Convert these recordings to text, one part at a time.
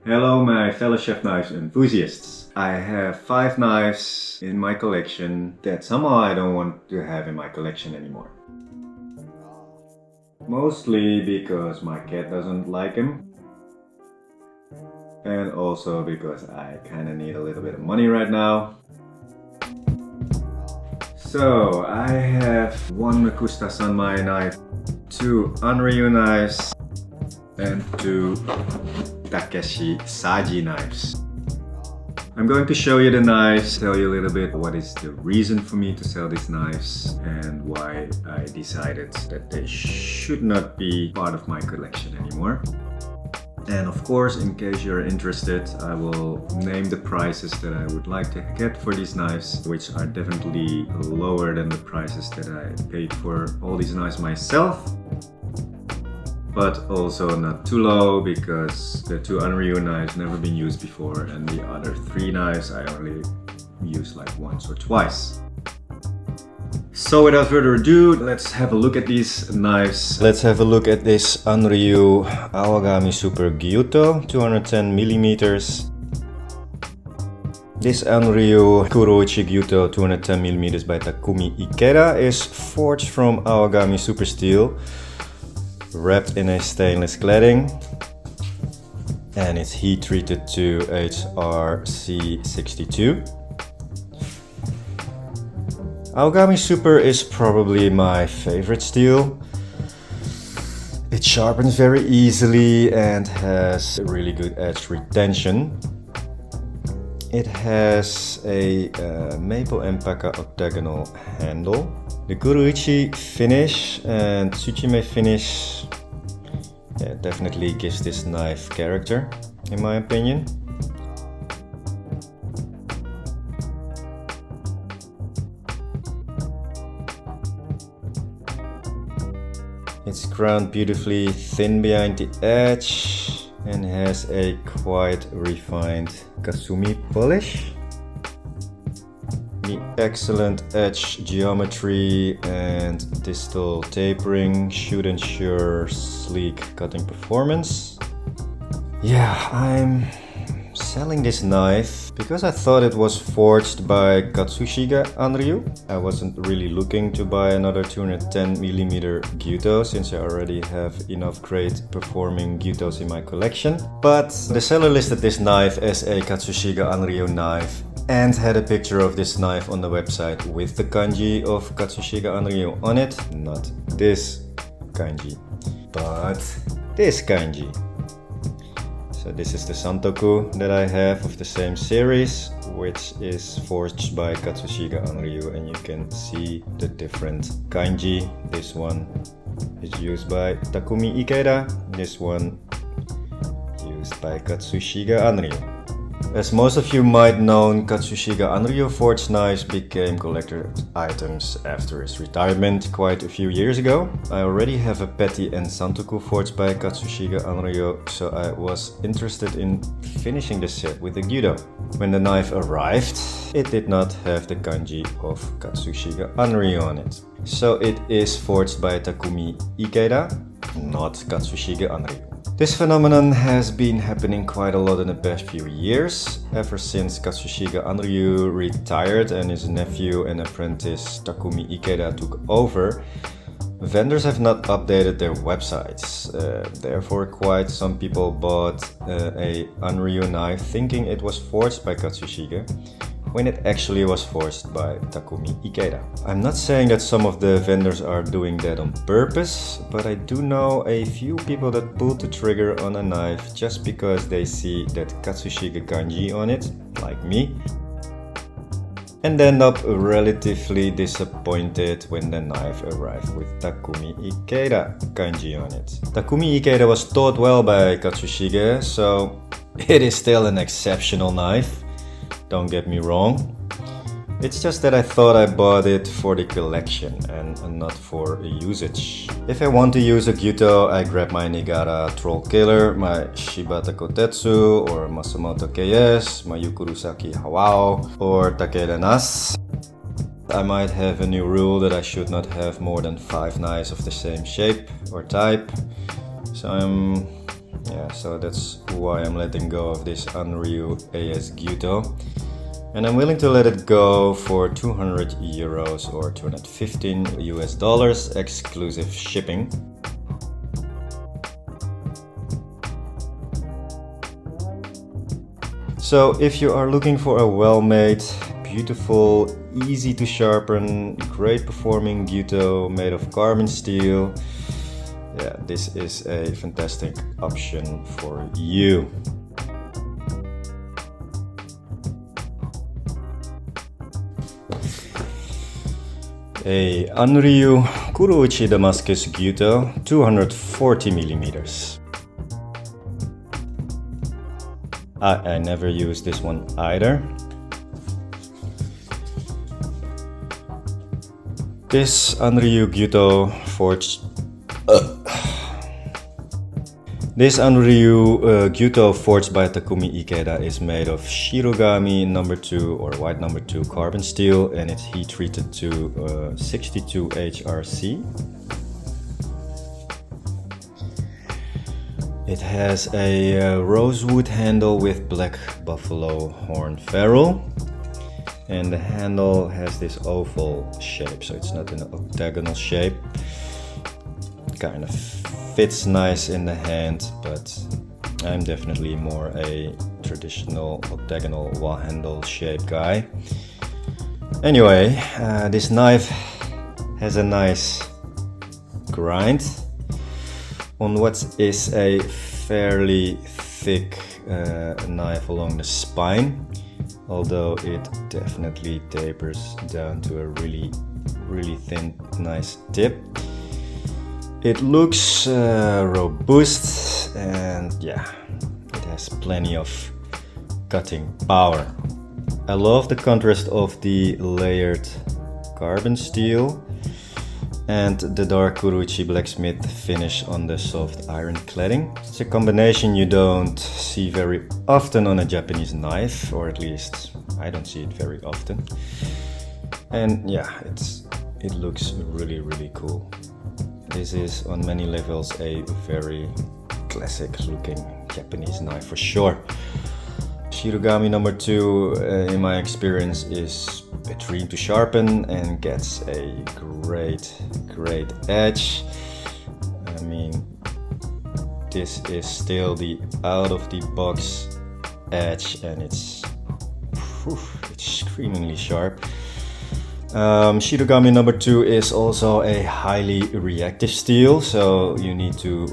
Hello my fellow chef knives enthusiasts. I have 5 knives in my collection that somehow I don't want to have in my collection anymore. Mostly because my cat doesn't like them. And also because I kinda need a little bit of money right now. So I have one Mcusta Zanmai knife, 2 Anryu knives, and 2 Takeshi Saji knives. I'm going to show you the knives, tell you a little bit what is the reason for me to sell these knives and why I decided that they should not be part of my collection anymore. And of course, in case you're interested, I will name the prices that I would like to get for these knives, which are definitely lower than the prices that I paid for all these knives myself. But also not too low, because the 2 Anryu knives never been used before and the other 3 knives I only used like once or twice. So without further ado, let's have a look at these knives. Let's have a look at this Anryu Origami Super Gyuto 210mm. This Anryu Kuroichi Gyuto 210mm by Takumi Ikeda is forged from Origami Super Steel, wrapped in a stainless cladding, and it's heat treated to HRC62. Origami Super is probably my favorite steel. It sharpens very easily and has really good edge retention. It has a maple alpaca octagonal handle. The Kuroichi finish and Tsuchime finish definitely gives this knife character, in my opinion. It's ground beautifully thin behind the edge and has a quite refined Kasumi polish. The excellent edge geometry and distal tapering should ensure sleek cutting performance. Yeah, I'm selling this knife because I thought it was forged by Katsushige Anryu. I wasn't really looking to buy another 210mm Gyuto since I already have enough great performing Gyutos in my collection. But the seller listed this knife as a Katsushige Anryu knife and had a picture of this knife on the website with the kanji of Katsushige Anryu on it. Not this kanji, but this kanji. So this is the Santoku that I have of the same series, which is forged by Katsushige Anryu, and you can see the different kanji. This one is used by Takumi Ikeda, this one used by Katsushige Anryu. As most of you might know, Katsushige Anryu forged knives became collector items after his retirement quite a few years ago. I already have a Petty and Santoku forged by Katsushige Anryu, so I was interested in finishing the set with a Gyuto. When the knife arrived, it did not have the kanji of Katsushige Anryu on it. So it is forged by Takumi Ikeda, not Katsushige Anryu. This phenomenon has been happening quite a lot in the past few years, ever since Katsushige Anryu retired and his nephew and apprentice Takumi Ikeda took over. Vendors have not updated their websites, therefore quite some people bought a Anryu knife thinking it was forged by Katsushige, when it actually was forged by Takumi Ikeda. I'm not saying that some of the vendors are doing that on purpose, but I do know a few people that pulled the trigger on a knife just because they see that Katsushige kanji on it, like me, and end up relatively disappointed when the knife arrived with Takumi Ikeda kanji on it. Takumi Ikeda was taught well by Katsushige, so it is still an exceptional knife. Don't get me wrong. It's just that I thought I bought it for the collection and not for usage. If I want to use a Gyuto, I grab my Nigara Troll Killer, my Shibata Kotetsu, or Masamoto KS, my Yukurusaki Hawao, or Takeda Nas. I might have a new rule that I should not have more than 5 knives of the same shape or type. So I'm So that's why I'm letting go of this Anryu AS Gyuto. And I'm willing to let it go for 200 euros or 215 US dollars exclusive shipping. So if you are looking for a well-made, beautiful, easy to sharpen, great performing Gyuto made of carbon steel, yeah, this is a fantastic option for you. A Anryu Kurouchi Damascus Gyuto 240 millimeters. I never used this one either. This Anryu Gyuto forged Gyuto forged by Takumi Ikeda is made of Shirogami No. 2 or white No. 2 carbon steel, and it's heat treated to 62 HRC. It has a rosewood handle with black buffalo horn ferrule, and the handle has this oval shape, so it's not an octagonal shape. Kind of fits nice in the hand, but I'm definitely more a traditional octagonal wall handle shape guy. Anyway, this knife has a nice grind on what is a fairly thick knife along the spine, although it definitely tapers down to a really thin, nice tip. It looks robust, and yeah, it has plenty of cutting power. I love the contrast of the layered carbon steel and the dark Kurouchi blacksmith finish on the soft iron cladding. It's a combination you don't see very often on a Japanese knife, or at least I don't see it very often. And yeah, it looks really cool. This is on many levels a very classic looking Japanese knife for sure. Shirogami No. 2 in my experience is a dream to sharpen and gets a great edge. I mean, this is still the out of the box edge, and it's screamingly sharp. Shirogami No. 2 is also a highly reactive steel, so you need to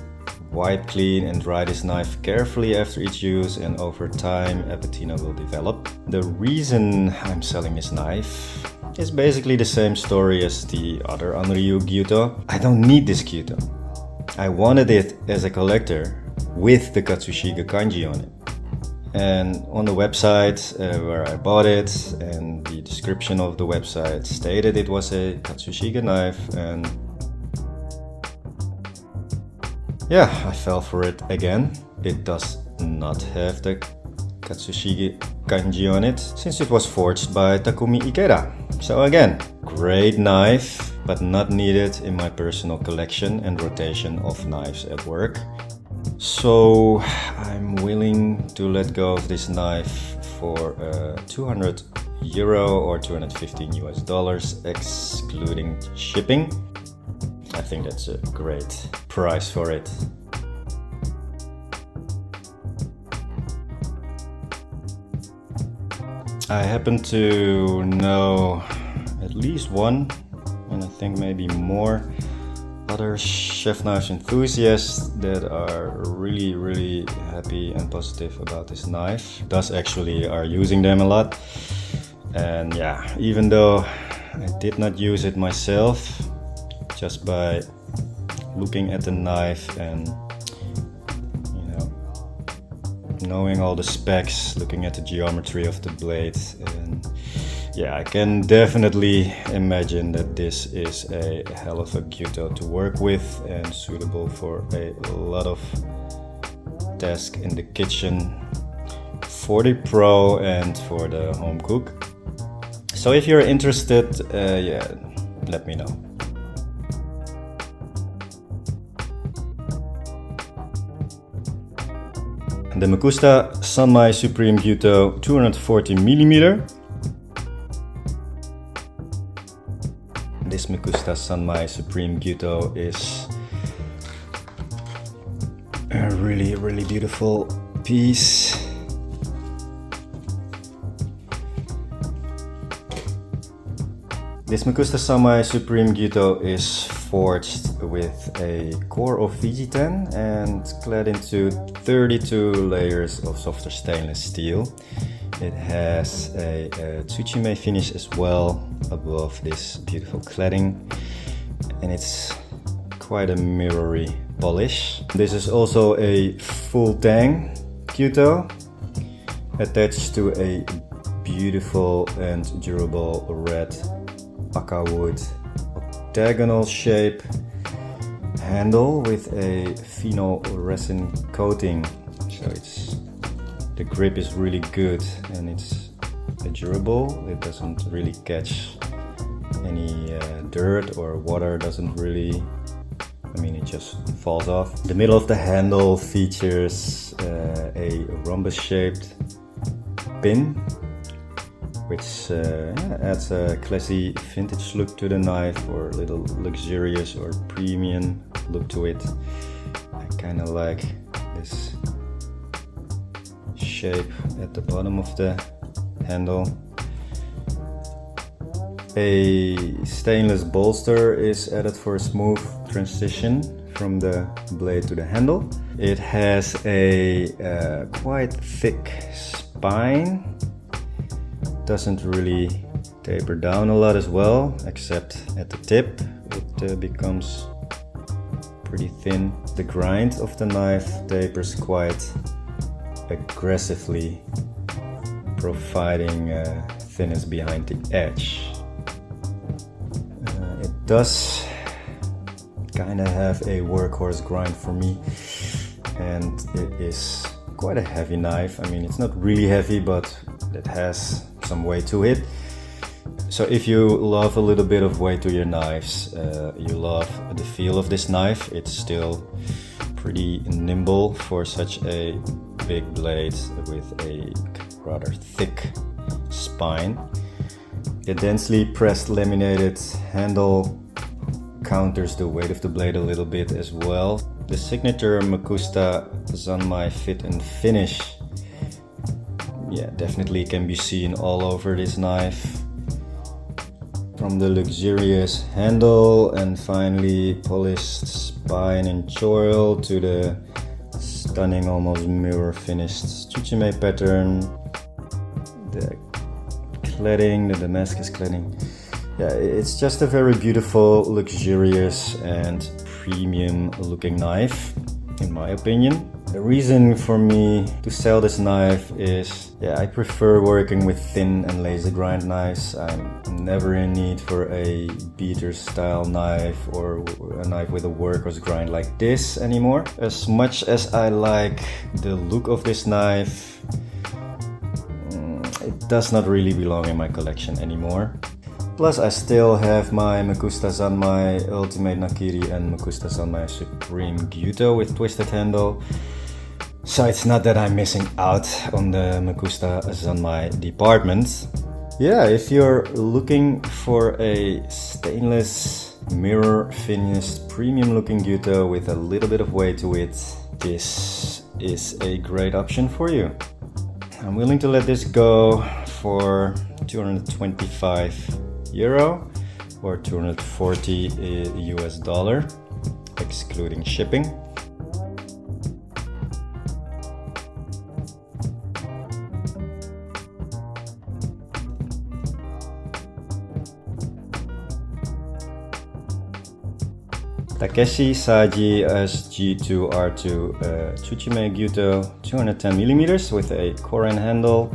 wipe, clean and dry this knife carefully after each use, and over time a patina will develop. The reason I'm selling this knife is basically the same story as the other Anryu Gyuto. I don't need this Gyuto. I wanted it as a collector with the Katsushige kanji on it. And on the website where I bought it, and the description of the website stated it was a Katsushige knife, and yeah, I fell for it again. It does not have the Katsushige kanji on it, since it was forged by Takumi Ikeda. So again, great knife, but not needed in my personal collection and rotation of knives at work. So I'm willing to let go of this knife for 200 euro or 215 US dollars excluding shipping. I think that's a great price for it. I happen to know at least one, and I think maybe more, other chef knives enthusiasts that are really happy and positive about this knife. Thus actually are using them a lot. And yeah, even though I did not use it myself, just by looking at the knife and knowing all the specs, looking at the geometry of the blade, and yeah, I can definitely imagine that this is a hell of a Gyuto to work with and suitable for a lot of tasks in the kitchen, for the pro and for the home cook. So if you're interested, yeah, let me know. The Magusta Zanmai Supreme Gyuto 240mm. This Mcusta Zanmai Supreme Gyuto is a really beautiful piece. This Magusta Zanmai Supreme Gyuto is forged with a core of VG10 and clad into 32 layers of softer stainless steel. It has a Tsuchime finish as well above this beautiful cladding, and it's quite a mirrory polish. This is also a full tang Gyuto attached to a beautiful and durable red aka wood octagonal shape handle with a phenol resin coating, so the grip is really good and it's durable. It doesn't really catch any dirt, or water doesn't really, it just falls off. The middle of the handle features a rhombus shaped pin, which adds a classy vintage look to the knife, or a little luxurious or premium look to it. I kind of like this shape at the bottom of the handle. A stainless bolster is added for a smooth transition from the blade to the handle. It has a quite thick spine. Doesn't really taper down a lot as well, except at the tip. It becomes pretty thin. The grind of the knife tapers quite aggressively, providing thinness behind the edge. It does kind of have a workhorse grind for me, and it is quite a heavy knife. It's not really heavy, but it has some weight to it. So if you love a little bit of weight to your knives, you love the feel of this knife. It's still pretty nimble for such a big blade with a rather thick spine. The densely pressed laminated handle counters the weight of the blade a little bit as well. The signature Magusta Zanmai fit and finish, definitely can be seen all over this knife. From the luxurious handle and finely polished spine and choil to the stunning, almost mirror finished Tsuchime pattern, the cladding, the Damascus cladding. It's just a very beautiful, luxurious and premium looking knife, in my opinion. The reason for me to sell this knife is, I prefer working with thin and laser grind knives. I'm never in need for a beater style knife or a knife with a workhorse grind like this anymore. As much as I like the look of this knife, it does not really belong in my collection anymore. Plus, I still have my Magusta Zanmai Ultimate Nakiri and Magusta Zanmai Supreme Gyuto with twisted handle. So it's not that I'm missing out on the Magusta Zanmai department. If you're looking for a stainless mirror finished premium looking Gyuto with a little bit of weight to it, this is a great option for you. I'm willing to let this go for €225 or 240 US dollar, excluding shipping. Takeshi Saji SG2R2 Tsuchime Gyuto 210mm with a Koren handle,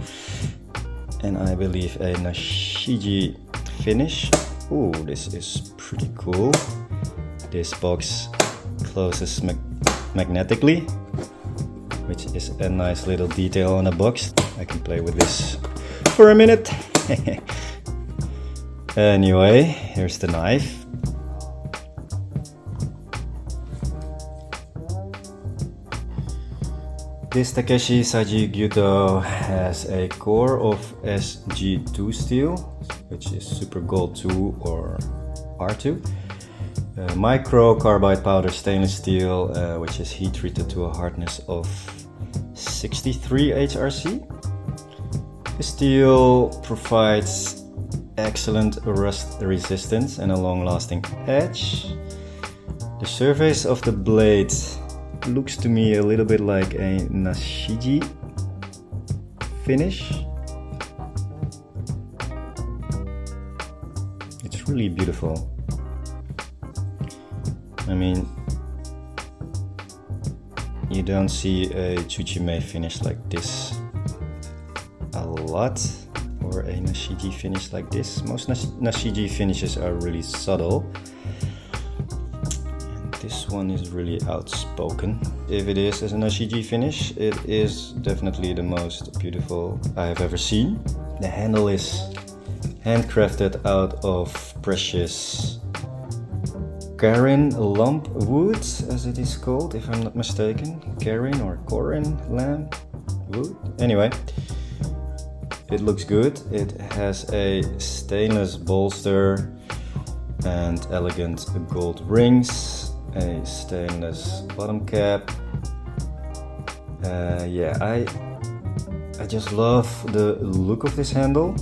and I believe a Nashiji finish. Ooh, this is pretty cool. This box closes magnetically, which is a nice little detail on a box. I can play with this for a minute. Anyway, here's the knife. This Takeshi Saji Gyuto has a core of SG2 steel, which is Super Gold 2 or R2. Micro carbide powder stainless steel, which is heat treated to a hardness of 63 HRC. The steel provides excellent rust resistance and a long-lasting edge. The surface of the blade looks to me a little bit like a Nashiji finish. It's really beautiful. I mean, you don't see a Tsuchime finish like this a lot, or a Nashiji finish like this. Most Nashiji finishes are really subtle. And this one is really outspoken. If it is as a Nashiji finish, it is definitely the most beautiful I have ever seen. The handle is handcrafted out of precious Karin lump wood, as it is called, if I'm not mistaken. Karin or Korin lamp wood. Anyway, it looks good. It has a stainless bolster and elegant gold rings, a stainless bottom cap. Yeah, I just love the look of this handle.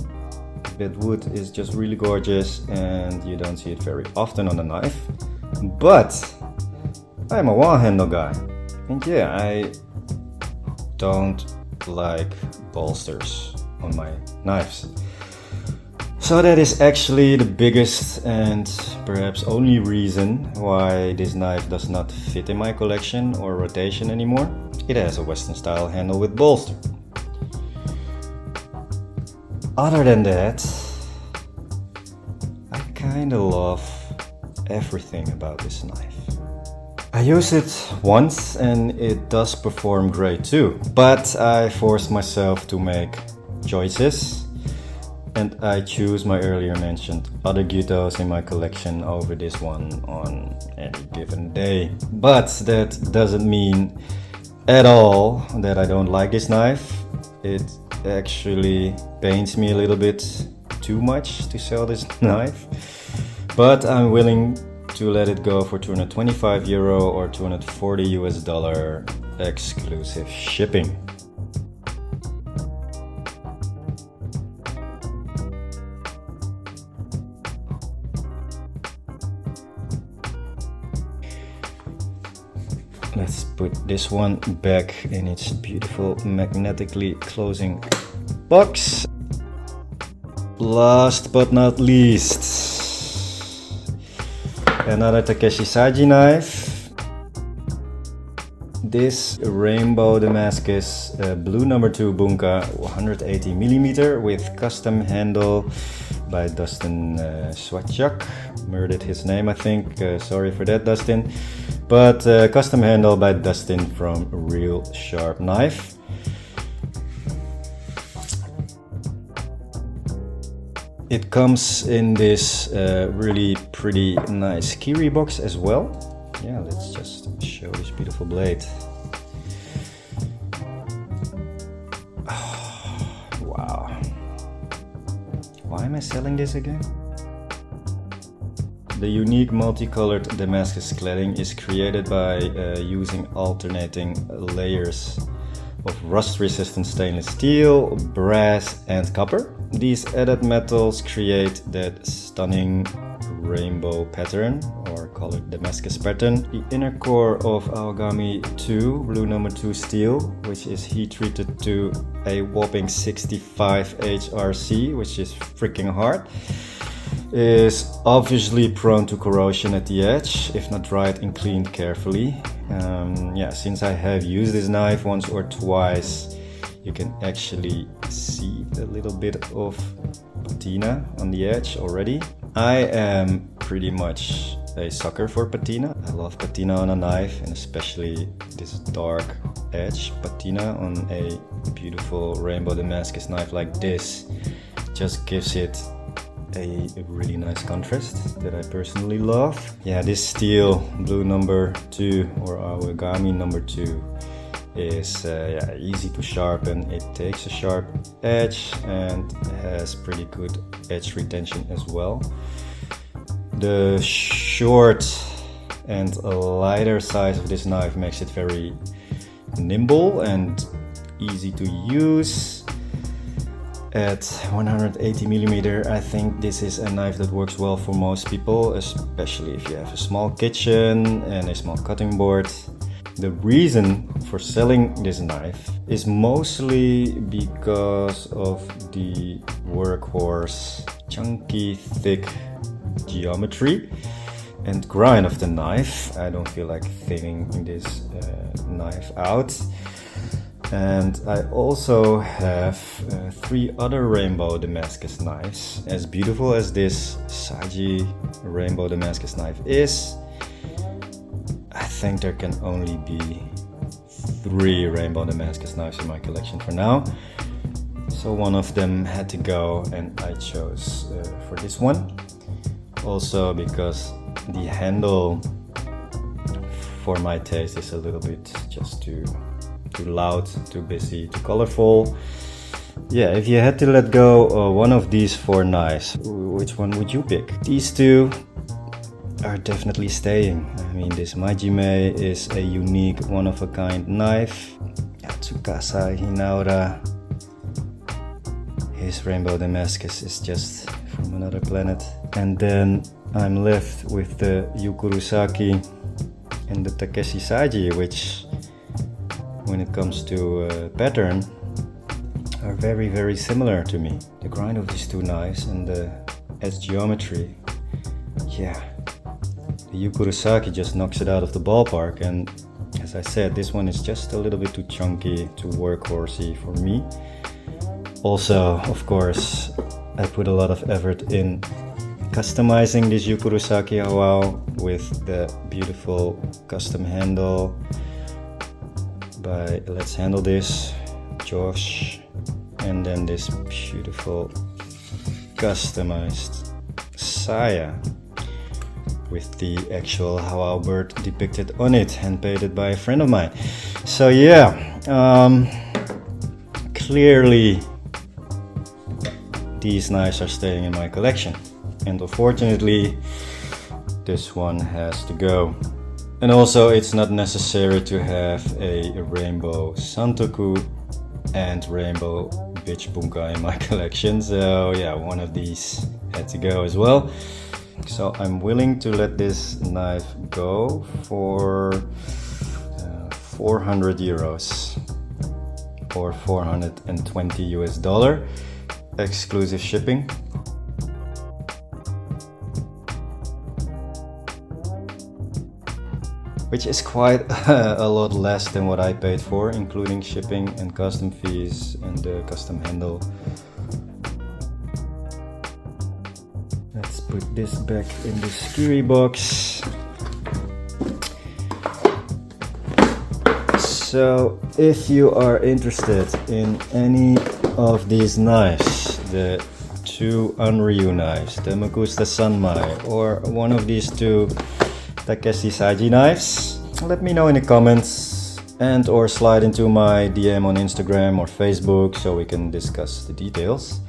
That wood is just really gorgeous and you don't see it very often on a knife. But I'm a one handle guy, and yeah, I don't like bolsters on my knives. So that is actually the biggest and perhaps only reason why this knife does not fit in my collection or rotation anymore. It has a Western style handle with bolster. Other than that, I kinda love everything about this knife. I use it once and it does perform great too, but I forced myself to make choices and I choose my earlier mentioned other Gyutos in my collection over this one on any given day. But that doesn't mean at all that I don't like this knife. It actually pains me a little bit too much to sell this knife, but I'm willing to let it go for €225 or $240 exclusive shipping. Let's put this one back in its beautiful magnetically closing box. Last but not least, another Takeshi Saji knife. This rainbow Damascus blue number 2 Bunka 180mm with custom handle by Dustin Swatchuk. Murdered his name, I think. Sorry for that, Dustin. But custom handle by Dustin from Real Sharp Knife. It comes in this really pretty nice kiri box as well. Yeah, let's just show this beautiful blade. Oh, wow. Why am I selling this again? The unique multicolored Damascus cladding is created by using alternating layers of rust-resistant stainless steel, brass and copper. These added metals create that stunning rainbow pattern, or colored Damascus pattern. The inner core of Origami 2, blue number 2 steel, which is heat treated to a whopping 65 HRC, which is freaking hard, is obviously prone to corrosion at the edge if not dried and cleaned carefully. Yeah, since I have used this knife once or twice, you can actually see a little bit of patina on the edge already. I am pretty much a sucker for patina. I love patina on a knife, and especially this dark edge patina on a beautiful rainbow Damascus knife like this just gives it a really nice contrast that I personally love. Yeah, this steel blue number 2 or Origami number 2 is yeah, easy to sharpen. It takes a sharp edge and has pretty good edge retention as well. The short and lighter size of this knife makes it very nimble and easy to use. At 180mm, I think this is a knife that works well for most people, especially if you have a small kitchen and a small cutting board. The reason for selling this knife is mostly because of the workhorse, chunky, thick geometry and grind of the knife. I don't feel like thinning this knife out. And I also have 3 other rainbow Damascus knives. As beautiful as this Saji rainbow Damascus knife is, I think there can only be 3 rainbow Damascus knives in my collection for now. So one of them had to go and I chose for this one. Also because the handle for my taste is a little bit just too loud, too busy, too colorful. Yeah, if you had to let go one of these 4 knives, which one would you pick? These 2 are definitely staying. I mean, this Tsuchime is a unique, one-of-a-kind knife. Tsukasa Hinaura, his rainbow Damascus is just from another planet. And then I'm left with the Yukurusaki and the Takeshi Saji, which, when it comes to pattern, are very similar to me. The grind of these 2 knives and the edge geometry, yeah, the Yukurusaki just knocks it out of the ballpark. And as I said, this one is just a little bit too chunky, too workhorsey for me. Also, of course, I put a lot of effort in customizing this Yukurusaki Hawao with the beautiful custom handle by Let's Handle This, Josh, and then this beautiful customized saya with the actual Hawao bird depicted on it, hand painted by a friend of mine. So yeah, clearly these knives are staying in my collection, and unfortunately this one has to go. And also, it's not necessary to have a rainbow Santoku and rainbow bitch Bunka in my collection, so yeah, one of these had to go as well. So I'm willing to let this knife go for 400 euros or 420 US dollar, exclusive shipping. Which is quite a lot less than what I paid for, including shipping and custom fees and the custom handle. Let's put this back in the skiri box. So if you are interested in any of these knives, the 2 Anryu knives, the Magusta Zanmai, or one of these 2 Takeshi Saji knives, let me know in the comments and or slide into my DM on Instagram or Facebook so we can discuss the details.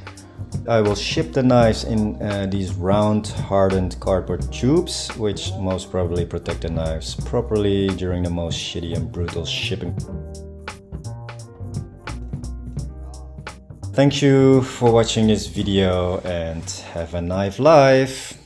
I will ship the knives in these round hardened cardboard tubes, which most probably protect the knives properly during the most shitty and brutal shipping. Thank you for watching this video and have a knife life!